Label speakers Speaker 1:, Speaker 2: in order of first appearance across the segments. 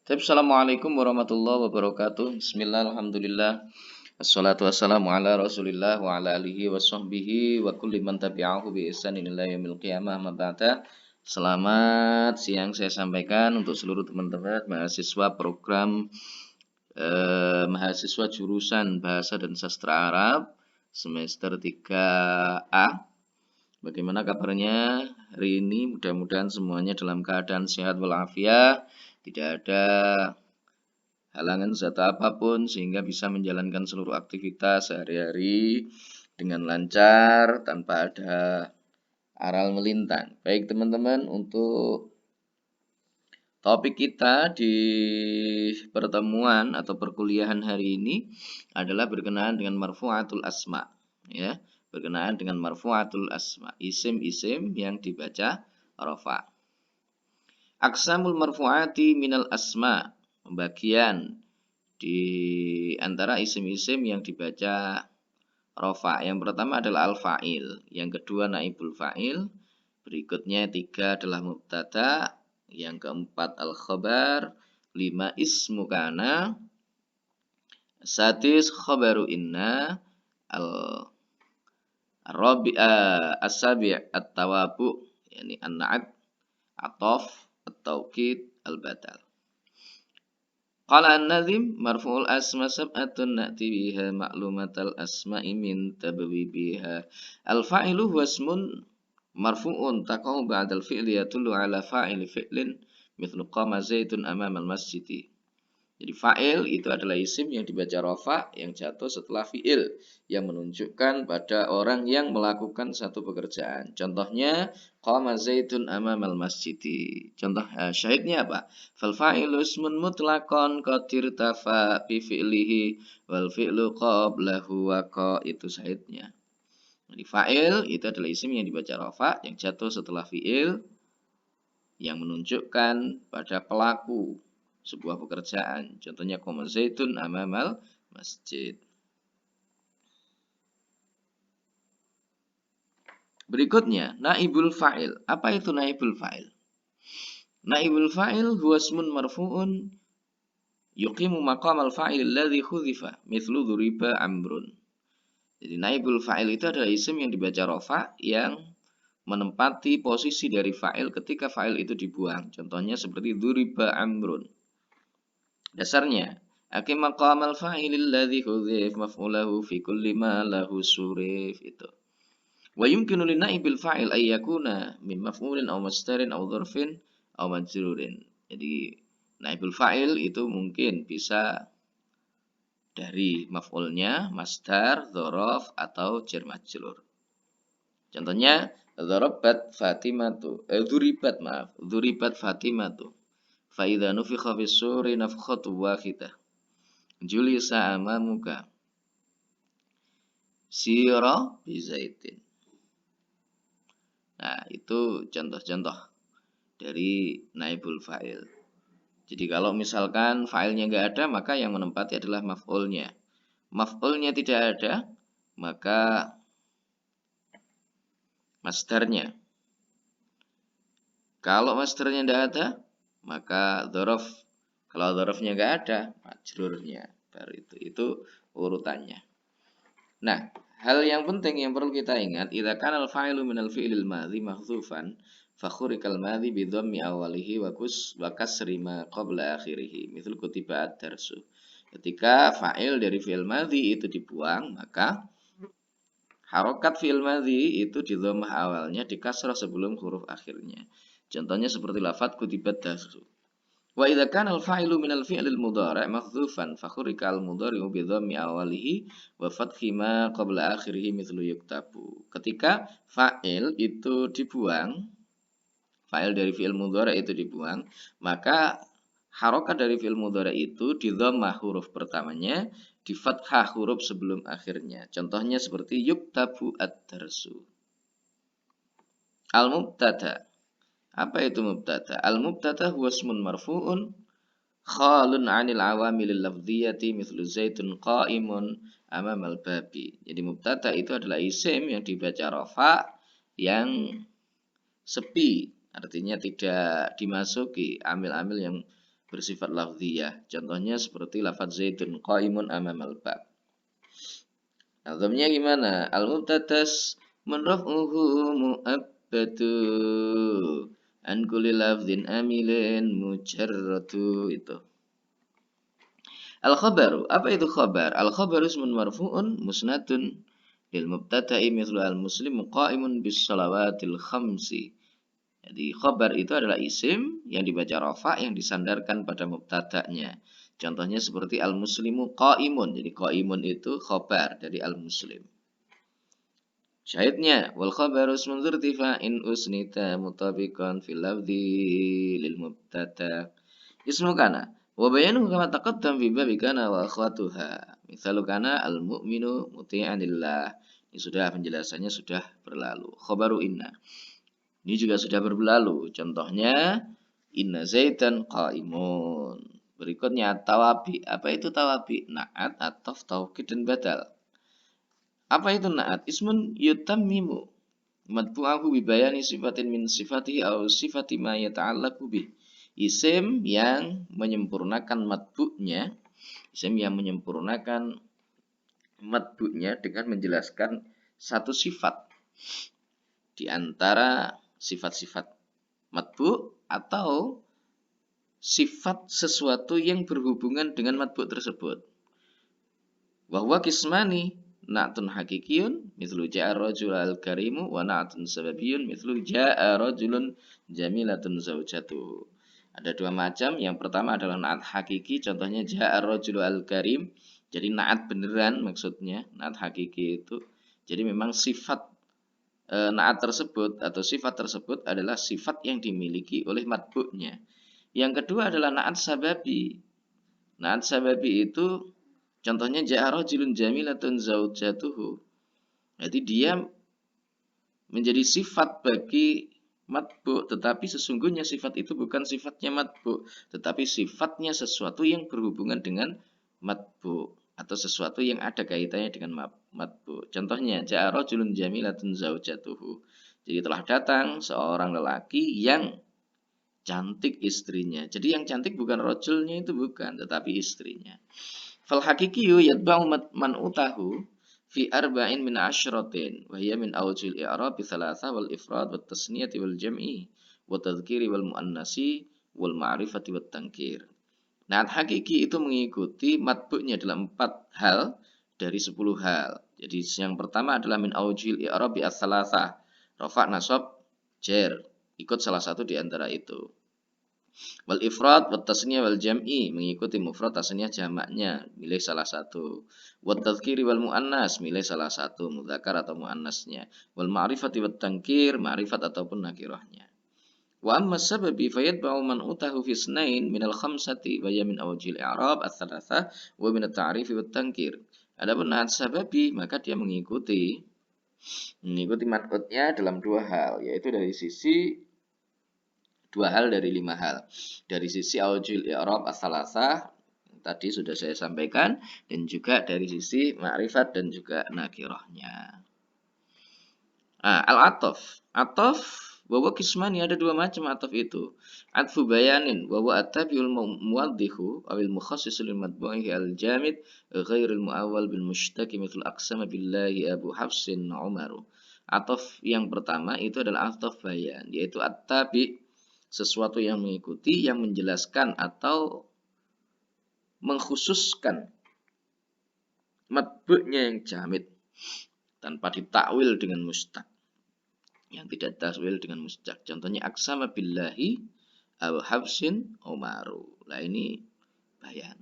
Speaker 1: Assalamualaikum warahmatullahi wabarakatuh. Bismillah, alhamdulillah. Assalatu wassalamu ala rasulillah wa ala alihi wa sahbihi wa kulli man tabi'ahu bi ihsanin ila yaumil qiyamah amma ba'da. Selamat siang saya sampaikan untuk seluruh teman-teman mahasiswa program mahasiswa jurusan Bahasa dan Sastra Arab semester 3A. Bagaimana kabarnya hari ini? Mudah-mudahan semuanya dalam keadaan sehat walafiat, tidak ada halangan zat apapun sehingga bisa menjalankan seluruh aktivitas sehari-hari dengan lancar tanpa ada aral melintang. Baik teman-teman, untuk topik kita di pertemuan atau perkuliahan hari ini adalah berkenaan dengan marfu'atul asma, ya, berkenaan dengan marfu'atul asma, isim-isim yang dibaca rafa. Aqsamul marfu'ati minal asma, pembagian di antara isim-isim yang dibaca rafa. Yang pertama adalah al-fa'il, yang kedua naibul fa'il, berikutnya 3 adalah mubtada, yang keempat al-khabar, 5 ismu kana, sadis khabaru inna, as-sabi' at-tawabu, yani an-na'at, atof, at-taukid, al-badal. Qala an-nazim marfu'ul asma sab'atun na'ti biha ma'lumatal asma'i min tabwibiha. Al-fa'ilu huwa ismun marfu'un taqa'u ba'dal fi'li yadullu ala fa'ili fi'lin mithlu qama zaitun amamal masjidi. Jadi fa'il itu adalah isim yang dibaca rafa yang jatuh setelah fi'il yang menunjukkan pada orang yang melakukan satu pekerjaan. Contohnya qama zaitun amamal masjidi. Contoh syahidnya apa? Fal fa'ilu ismun mutlaqan qad irtafa bi fi'lihi wal fi'lu qablahu waqa, itu syahidnya. Jadi fa'il itu adalah isim yang dibaca rafa yang jatuh setelah fi'il yang menunjukkan pada pelaku sebuah pekerjaan. Contohnya qama zaitun amamal masjid. Berikutnya, naibul fa'il. Apa itu naibul fa'il? Naibul fa'il huwa ismun marfu'un yuqimu maqamal fa'il alladhi khudzifa mithlu dhuriba amrun. Jadi naibul fa'il itu adalah isim yang dibaca rafa yang menempati posisi dari fa'il ketika fa'il itu dibuang. Contohnya seperti dhuriba amrun. Dasarnya, aqim maqamal fa'ilil ladzi hudzif maf'ulahu fi kulli ma lahu surif, itu. Wa yumkinu lin naibil fa'il ay yakuna min maf'ulin aw masdarin aw dzarfin aw majrurin. Jadi naibul fa'il itu mungkin bisa dari maf'ulnya, masdar, dzaraf atau jar majrur. Contohnya dzarabat Fatimatu, dzuribat Fatimatu. Fa idza nufikha fis suri nafkhatu wahidah. Julisa amamuka. Sira bizaitin. Nah, itu contoh-contoh dari naibul fa'il. Jadi kalau misalkan fa'ilnya enggak ada, maka yang menempati adalah maf'ulnya. Maf'ulnya tidak ada, maka masdarnya. Kalau masdarnya tidak ada, maka dzaraf. Kalau dzarafnya enggak ada, majrurnya. Baru itu urutannya. Nah, hal yang penting yang perlu kita ingat, idza kana al-fa'ilu minal fi'lil madhi mahdzufan fa khurikal madhi bi dhammi awwalihi wa kasri ma qabla akhirih. Misal kutiba ad-darsu. Ketika fa'il dari fi'il madhi itu dibuang, maka harokat fi'il madhi itu di dhammah awalnya, di kasrah sebelum huruf akhirnya. Contohnya seperti lafadz kutibat darsu. Wa idza kana al-fa'ilu min al-fi'lil mudhari' mahdzufan fa khurika al-mudhari'u bi dhammi awwalihi wa fathi ma qabla akhirih mithlu yuktabu. Ketika fa'il itu dibuang, fa'il dari fi'il mudhari' itu dibuang, maka harokat dari fi'il mudhari' itu di dhammah huruf pertamanya, di fathah huruf sebelum akhirnya. Contohnya seperti yuktabu ad-darsu. Al-mubtada. Apa itu mubtada? Al-mubtada huwa ismun marfu'un khalun 'anil awamilil lafdhiyati mithlu zaitun qa'imun amamal babi. Jadi mubtada itu adalah isim yang dibaca rafa yang sepi, artinya tidak dimasuki amil-amil yang bersifat lafziyah. Contohnya seperti lafaz Zaidun qaimun amamal bab. Nazamnya gimana? Al-mubtadas menraf'uhu mu'abbatu an kulli lafzin amilin mujarratu itu. Al-khabaru, apa itu khabar? Al-khabaru ismun marfu'un musnadun lil mubtada'i mithlu al-muslimu qa'imun bis salawatil khamsi. Jadi khabar itu adalah isim yang dibaca rafa yang disandarkan pada mubtada'nya. Contohnya seperti al-muslimu qa'imun. Jadi qa'imun itu khabar dari al-muslim. Syahidnya wal khabaru ismun dzirtifa'in usnita mutabiqan fil lafzi lil mubtada. Ismu kana wa bayanuhu kama taqaddam fi babi kana wa akhwatuha. Misalu kana al mu'minu muti'an lillah. Ini sudah penjelasannya sudah berlalu. Khabaru inna. Ini juga sudah berlalu. Contohnya inna zaidan qaimun. Berikutnya tawabi. Apa itu tawabi? Na'at, ataf, taukid dan badal. Apa itu na'at? Ismun yutammimu matbu'ahu bibayani sifatin min sifatihi au sifati ma yata'allaqu bih. Isim yang menyempurnakan matbu'nya, isim yang menyempurnakan matbu'nya dengan menjelaskan satu sifat di antara sifat-sifat matbu' atau sifat sesuatu yang berhubungan dengan matbu' tersebut. Wa huwa qismani na'tun hakikiyun mithlu ja'a rajul al-karimu wa na'tun sababiyun mithlu ja'a rajulun jamilatun zaujatuhu. Ada dua macam. Yang pertama adalah na'at hakiki, contohnya ja'a rajul al-karim. Jadi na'at beneran maksudnya, na'at hakiki itu. Jadi memang sifat na'at tersebut atau sifat tersebut adalah sifat yang dimiliki oleh matbu'nya. Yang kedua adalah na'at sababi. Na'at sababi itu contohnya ja'a rajulun jamilatun zaujatuhu. Jadi dia menjadi sifat bagi matbu', tetapi sesungguhnya sifat itu bukan sifatnya matbu', tetapi sifatnya sesuatu yang berhubungan dengan matbu' atau sesuatu yang ada kaitannya dengan matbu'. Contohnya ja'a rajulun jamilatun zaujatuhu. Jadi telah datang seorang lelaki yang cantik istrinya. Jadi yang cantik bukan rajulnya itu bukan, tetapi istrinya. Fal haqiqiyyu yatba'u man utahu fi arba'in min asyratin wa hiya min awjil i'rab thalatha wal ifrad wat tasniyati wal jam'i wa tadhkiri wal muannasi wal ma'rifati wat tankir. Nah, hakiki itu mengikuti matbu'nya dalam 4 hal dari 10 hal. Jadi yang pertama adalah min awjil i'rab bi ats-tsalatsa. Rafa, nasab, jar. Ikut salah satu di antara itu. Wal ifrad wat tasniyah wal jam'i, mengikuti mufrad tasniyah jamaknya, milih salah satu. Wat tadhkiri wal muannas, milih salah satu mudzakkar atau muannasnya. Wal ma'rifati wat tankir, ma'rifat ataupun nakirahnya. Wa amma sababi fayatba'u man utahu fi isnain min al khamsati wa ya min awjil i'rab ats-tsalatsa wa min at-ta'rif wat tankir. Adapun na'at sababi maka dia mengikuti man'utnya dalam 2 hal, yaitu dari sisi 2 hal dari 5 hal. Dari sisi awjil i'rab ats-tsalatsa tadi sudah saya sampaikan, dan juga dari sisi ma'rifat dan juga nakirahnya. Al-ataf. Ataf bahwa kismani ada 2 macam ataf itu. Atfu bayanin bahwa at-tabi'ul muwaddihu awil mukhassisul matbu'ihi al-jamid ghairil mu'awwal bil mushtaqi mithlu aqsama billahi Abu Hafsin Umaru. Ataf yang pertama itu adalah ataf bayan, yaitu at-tabi', sesuatu yang mengikuti, yang menjelaskan atau mengkhususkan matbu'nya yang jamid tanpa ditakwil dengan mustaq, yang tidak takwil dengan mustaq. Contohnya aqsama billahi Abu Hafsin Umaru. Nah ini bayan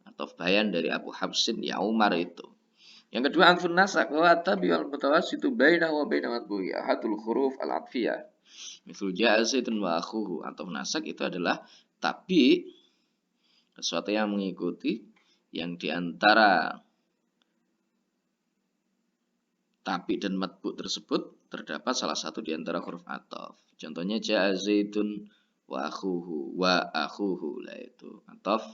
Speaker 1: atau bayan dari Abu Hafsin ya Umar itu. Yang kedua anfun nasak wa tabi wal mutawassitu bainahu wa baina matbu'i ahadul huruf al-atfiyah. Misal ja'a Zaidun wa akhuhu. Atau nasak itu adalah tabi, sesuatu yang mengikuti, yang diantara tabi dan matbu' tersebut terdapat salah satu di antara huruf ataf. Contohnya ja'a Zaidun wa akhuhu lah itu ataf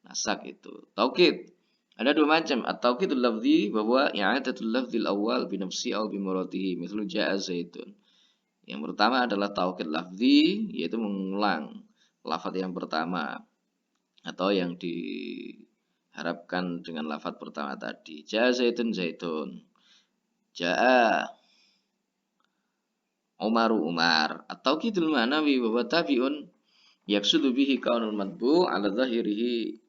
Speaker 1: nasak itu. Taukid ada 2 macam. At-taukidul lafzi bahwa i'adatul lafzil awal bi nafsi aw bi muradihi misal ja'a Zaidun. Yang pertama adalah taukid lafzi, yaitu mengulang lafadz yang pertama atau yang diharapkan dengan lafadz pertama tadi. Ja'a Zaidun Zaidun. Ja'a Umaru Umar. Atau kidul ma'nawi wa tabi'un yaksudu bihi kaunul matbu' ala zahirihi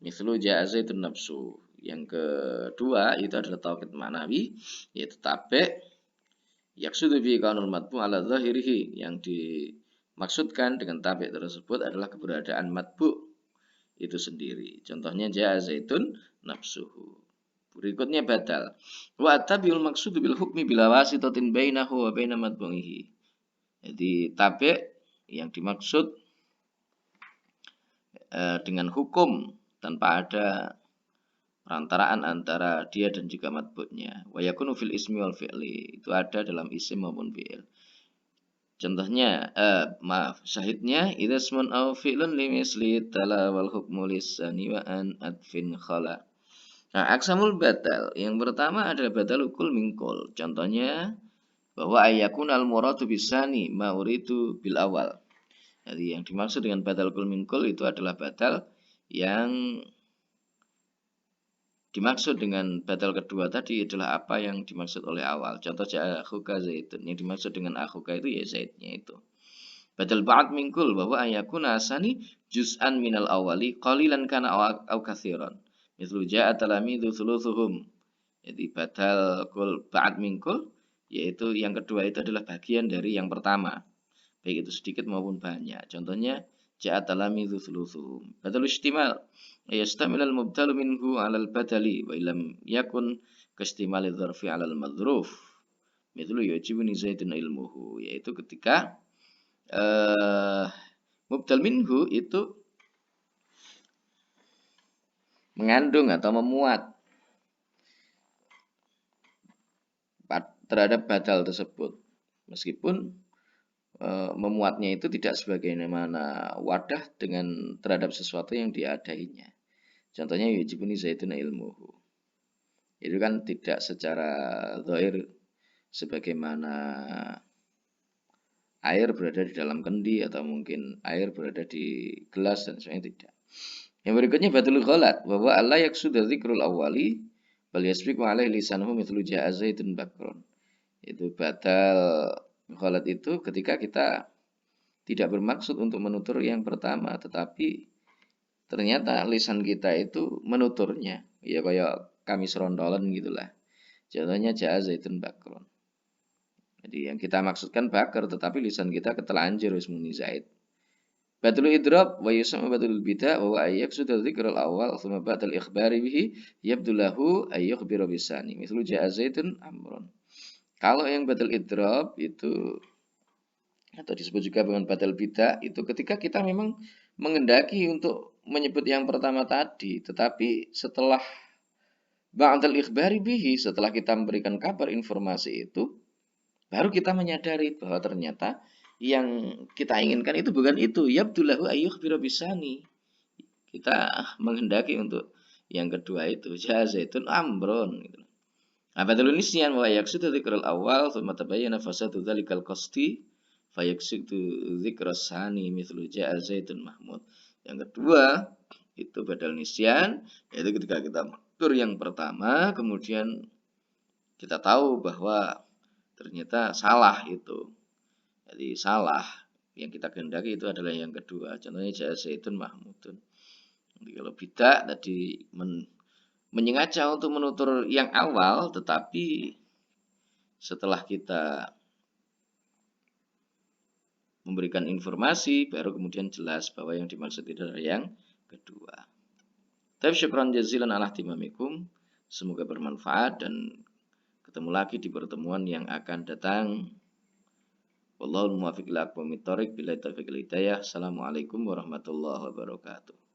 Speaker 1: mislu ja'a Zaidun nafsu. Yang kedua itu adalah taukid ma'nawi, yaitu tabe' yaksudu bihi kaunul matbu' ala zahirihi. Yang dimaksudkan dengan tabe' tersebut adalah keberadaan matbu' itu sendiri. Contohnya ja'a Zaidun nafsuhu. Berikutnya badal. Wa tabi'ul maqsudu bil hukmi bila wasitatin bainahu wa baina matbu'ihi. Jadi tabe' yang dimaksud dengan hukum tanpa ada perantaraan antara dia dan juga matbu'nya. Wa yakunu fil ismi wal fi'li. Itu ada dalam isim maupun fi'il. Contohnya, syahidnya idza ismun aw fi'lun limisli tala wal hukmu lisani wa an adfin khala. Nah, aksamul badal yang pertama adalah badal ukul mingkul. Contohnya bahwa ayakun al muradu bisani ma uridu bil awal. Jadi yang dimaksud dengan badal ukul mingkul itu adalah badal yang dimaksud dengan badal kedua tadi adalah apa yang dimaksud oleh awal. Contoh ja'a akhuka Zaidun. Yang dimaksud dengan akhuka itu ya Zaidnya itu. Badal ba'd mingkul bahwa ayakun asani juz'an minal awali qalilan kana aw katsiran. Mislu ja'a talamidu thuluthuhum. Jadi badal kul ba'd mingkul, yaitu yang kedua itu adalah bagian dari yang pertama. Baik itu sedikit maupun banyak. Contohnya ja'a talamidu thuluthuhum. Badal istimal. Yastamil al-mubdalu minhu 'alal badali wa illam yakun kastimali dzarfi 'alal madruf. Mislu yujibuni Zaidun ilmuhu. Yaitu ketika mubdal minhu itu mengandung atau memuat terhadap badal tersebut, meskipun memuatnya itu tidak sebagaimana wadah dengan terhadap sesuatu yang diadainya. Contohnya yujibuni Zaidun ilmuhu. Itu kan tidak secara zahir sebagaimana air berada di dalam kendi atau mungkin air berada di gelas dan sebagainya, tidak. Yang berikutnya badalul ghalat, bahwa Allah yaksuda dzikrul awwali bal yasbiqu alaihi lisanuhu mithlu ja'a Zaidun bakrun. Itu badal ghalat itu ketika kita tidak bermaksud untuk menutur yang pertama, tetapi ternyata lisan kita itu menuturnya. Ya kayak kami serondolan gitulah. Contohnya ja'a Zaidun bakrun. Jadi yang kita maksudkan bakar, tetapi lisan kita ketelanjur wis muni Zaid. Badul idrab wa yusma badul bida wa yaqsudu dzikrul awal thumma badal ikhbari bihi yabdulahu ay yukhbiru bisani mislu ja'a Zaidun amrun. Kalau yang badal idrab itu atau disebut juga dengan badal bida itu ketika kita memang mengendaki untuk menyebut yang pertama tadi, tetapi setelah ba'dal ikhbari bihi, setelah kita memberikan kabar informasi itu, baru kita menyadari bahwa ternyata yang kita inginkan itu bukan itu. Yabdulahu ayyukhbiru bisani. Kita menghendaki untuk yang kedua itu. Ja'a Zaidun amrun. Badalun nisyan wa yaqsidu dzikrul awal thumma tabayyana fasadu dzalikal qasdi fa yaqsidu dzikras sani mithlu ja'a Zaidun mahmud. Yang kedua itu badal nisyan, yaitu ketika kita mengukur yang pertama kemudian kita tahu bahwa ternyata salah itu. Jadi salah yang kita kehendaki itu adalah yang kedua. Contohnya ja'a Zaidun mahmudun. Jadi kalau bidah tadi menyengaja untuk menutur yang awal, tetapi setelah kita memberikan informasi baru kemudian jelas bahwa yang dimaksud itu adalah yang kedua. Tapi syukran jazilan ala ihtimamikum. Semoga bermanfaat dan ketemu lagi di pertemuan yang akan datang. Wallahul muwaffiq ila aqwamit thoriq. Billahi taufiq wal hidayah. Assalamualaikum warahmatullahi wabarakatuh.